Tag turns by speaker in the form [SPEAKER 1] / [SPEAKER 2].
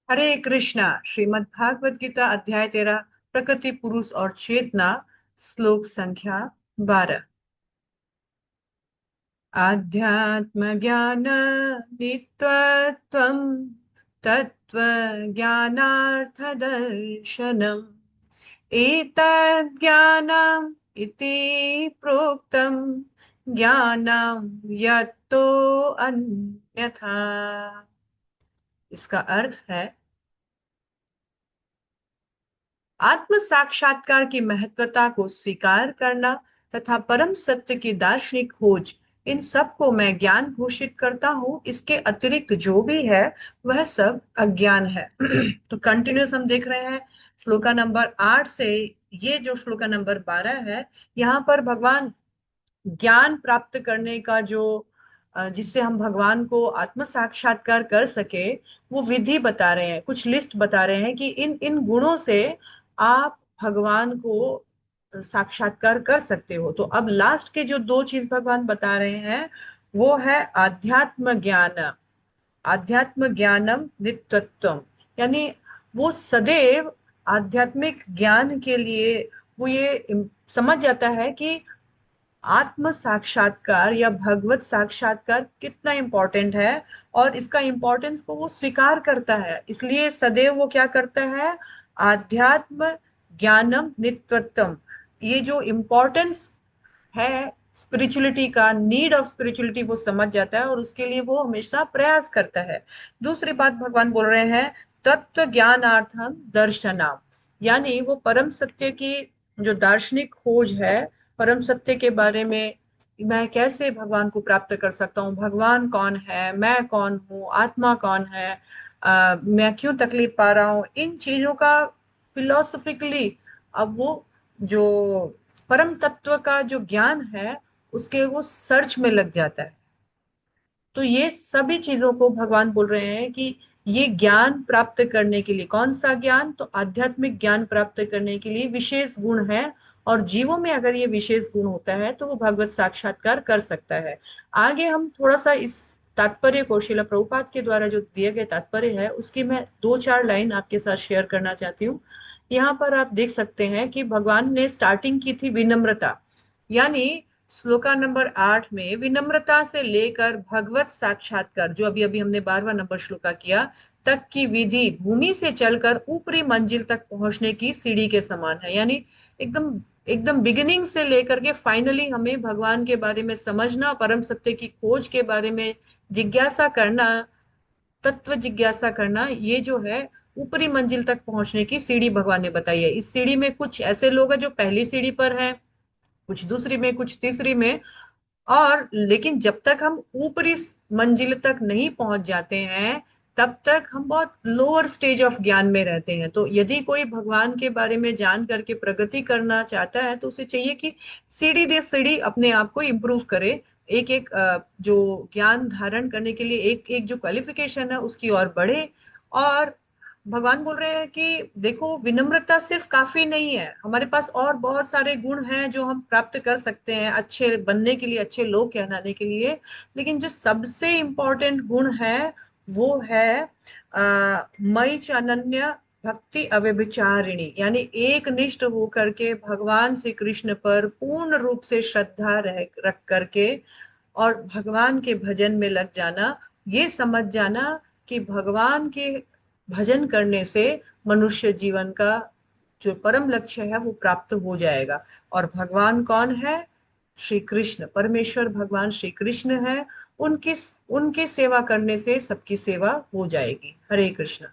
[SPEAKER 1] हरे कृष्णा। श्रीमद् भागवत गीता अध्याय 13, प्रकृति, पुरुष और चेतना। श्लोक संख्या 12। आध्यात्म ज्ञान नित्यत्वं तत्व ज्ञानार्थ दर्शनम् एतद् ज्ञानम् इति प्रोक्तम् ज्ञानं यत्तो अन्यथा। इसका अर्थ है, आत्म साक्षात्कार की महत्वता को स्वीकार करना तथा परम सत्य की दार्शनिक खोज, इन सब को मैं ज्ञान घोषित करता हूँ। इसके अतिरिक्त जो भी है वह सब अज्ञान है। तो कंटिन्यूस हम देख रहे हैं श्लोका नंबर 8 से ये जो श्लोका नंबर 12 है, यहाँ पर भगवान ज्ञान प्राप्त करने का जो जिससे हम भगवान को आत्म साक्षात्कार कर सके, वो विधि बता रहे हैं, कुछ लिस्ट बता रहे हैं कि इन इन गुणों से आप भगवान को साक्षात्कार कर सकते हो। तो अब लास्ट के जो दो चीज भगवान बता रहे हैं वो है आध्यात्म ज्ञान, आध्यात्म ज्ञानम नित्यत्वम। यानी वो सदैव आध्यात्मिक ज्ञान के लिए वो ये समझ जाता है कि आत्म साक्षात्कार या भगवत साक्षात्कार कितना इंपॉर्टेंट है, और इसका इंपॉर्टेंस को वो स्वीकार करता है। इसलिए सदैव वो क्या करता है, आध्यात्म ज्ञानम नित्यत्वम, ये जो इम्पोर्टेंस है स्पिरिचुअलिटी का, नीड ऑफ स्पिरिचुअलिटी, वो समझ जाता है और उसके लिए वो हमेशा प्रयास करता है। दूसरी बात भगवान बोल रहे हैं, तत्व ज्ञानार्थम दर्शनाम, यानी वो परम सत्य की जो दार्शनिक खोज है, परम सत्य के बारे में मैं कैसे भगवान को प्राप्त कर सकता हूँ, भगवान कौन है, मैं कौन हूँ, आत्मा कौन है, मैं क्यों तकलीफ पा रहा हूँ, इन चीजों का फिलोसफिकली अब वो जो परम तत्व का जो ज्ञान है उसके वो सर्च में लग जाता है। तो ये सभी चीजों को भगवान बोल रहे हैं कि ये ज्ञान प्राप्त करने के लिए, कौन सा ज्ञान, तो आध्यात्मिक ज्ञान प्राप्त करने के लिए विशेष गुण है, और जीवों में अगर ये विशेष गुण होता है तो वो भगवत साक्षात्कार कर सकता है। आगे हम थोड़ा सा इस तात्पर्य को, शिला प्रभुपाद के द्वारा जो दिए गए तात्पर्य है उसकी मैं दो चार लाइन आपके साथ शेयर करना चाहती हूँ। यहाँ पर आप देख सकते हैं कि भगवान ने स्टार्टिंग की थी विनम्रता, यानी श्लोका नंबर 8 में विनम्रता से लेकर भगवत साक्षात्कार, जो अभी अभी हमने 12वां नंबर श्लोका किया, तक की विधि भूमि से चलकर ऊपरी मंजिल तक पहुंचने की सीढ़ी के समान है। यानी एकदम एकदम बिगिनिंग से लेकर के फाइनली हमें भगवान के बारे में समझना, परम सत्य की खोज के बारे में जिज्ञासा करना, तत्व जिज्ञासा करना, ये जो है ऊपरी मंजिल तक पहुंचने की सीढ़ी भगवान ने बताई है। इस सीढ़ी में कुछ ऐसे लोग हैं जो पहली सीढ़ी पर हैं, कुछ दूसरी में, कुछ तीसरी में, और लेकिन जब तक हम ऊपरी मंजिल तक नहीं पहुंच जाते हैं तब तक हम बहुत लोअर स्टेज ऑफ ज्ञान में रहते हैं। तो यदि कोई भगवान के बारे में जान करके प्रगति करना चाहता है तो उसे चाहिए कि सीढ़ी दे सीढ़ी अपने आप को इम्प्रूव करे, एक एक जो ज्ञान धारण करने के लिए एक एक जो क्वालिफिकेशन है उसकी ओर बढ़े। और भगवान बोल रहे हैं कि देखो, विनम्रता सिर्फ काफी नहीं है, हमारे पास और बहुत सारे गुण हैं जो हम प्राप्त कर सकते हैं अच्छे बनने के लिए, अच्छे लोग कहलाने के लिए। लेकिन जो सबसे इम्पोर्टेंट गुण है वो है मई च अनन्य भक्ति अव्यभिचारिणी, यानी एक निष्ठ होकर के भगवान श्री कृष्ण पर पूर्ण रूप से श्रद्धा रख करके और भगवान के भजन में लग जाना। ये समझ जाना कि भगवान के भजन करने से मनुष्य जीवन का जो परम लक्ष्य है वो प्राप्त हो जाएगा। और भगवान कौन है, श्री कृष्ण, परमेश्वर भगवान श्री कृष्ण है। उनकी उनकी सेवा करने से सबकी सेवा हो जाएगी। हरे कृष्ण।